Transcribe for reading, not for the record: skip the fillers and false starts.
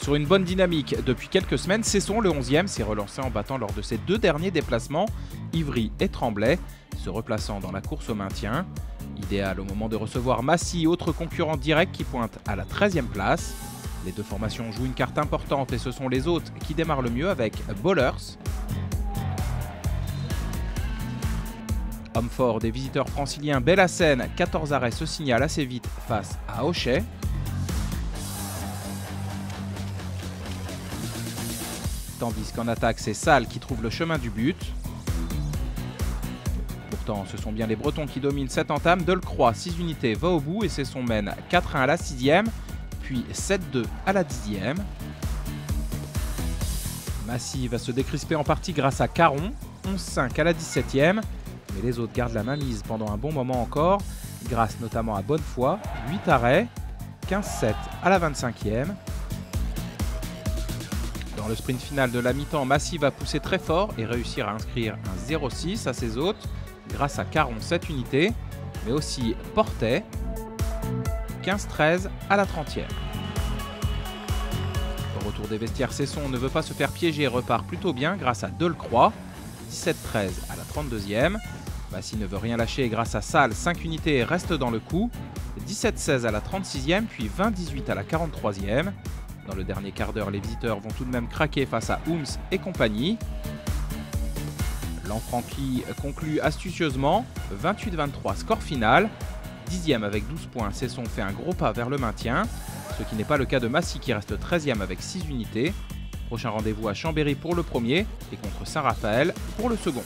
Sur une bonne dynamique depuis quelques semaines, Cesson, le 11e, s'est relancé en battant lors de ses 2 derniers déplacements, Ivry et Tremblay, se replaçant dans la course au maintien. Idéal au moment de recevoir Massy, autre concurrent direct qui pointe à la 13e place. Les 2 formations jouent une carte importante et ce sont les autres qui démarrent le mieux avec Bowlers. Homme fort des visiteurs franciliens, Bellassène, 14 arrêts se signale assez vite face à Auchet. Tandis qu'en attaque, c'est Salle qui trouve le chemin du but. Pourtant, ce sont bien les Bretons qui dominent cette entame. Delcroix, 6 unités, va au bout et Cesson mène 4-1 à la 6e, puis 7-2 à la 10e. Massy va se décrisper en partie grâce à Caron, 11-5 à la 17e. Mais les autres gardent la main mise pendant un bon moment encore, grâce notamment à Bonnefoy, 8 arrêts, 15-7 à la 25e. Dans le sprint final de la mi-temps, Massy va pousser très fort et réussir à inscrire un 0-6 à ses hôtes, grâce à Caron 7 unités, mais aussi Portet, 15-13 à la 30e. Au retour des vestiaires, Cesson ne veut pas se faire piéger et repart plutôt bien grâce à Delcroix, 17-13 à la 32e. Massy ne veut rien lâcher et grâce à Salle, 5 unités reste dans le coup. 17-16 à la 36e, puis 20-18 à la 43e. Dans le dernier quart d'heure, les visiteurs vont tout de même craquer face à Ooms et compagnie. Lanfranchi conclut astucieusement, 28-23 score final. 10e avec 12 points, Cesson fait un gros pas vers le maintien. Ce qui n'est pas le cas de Massy qui reste 13e avec 6 unités. Prochain rendez-vous à Chambéry pour le premier et contre Saint-Raphaël pour le second.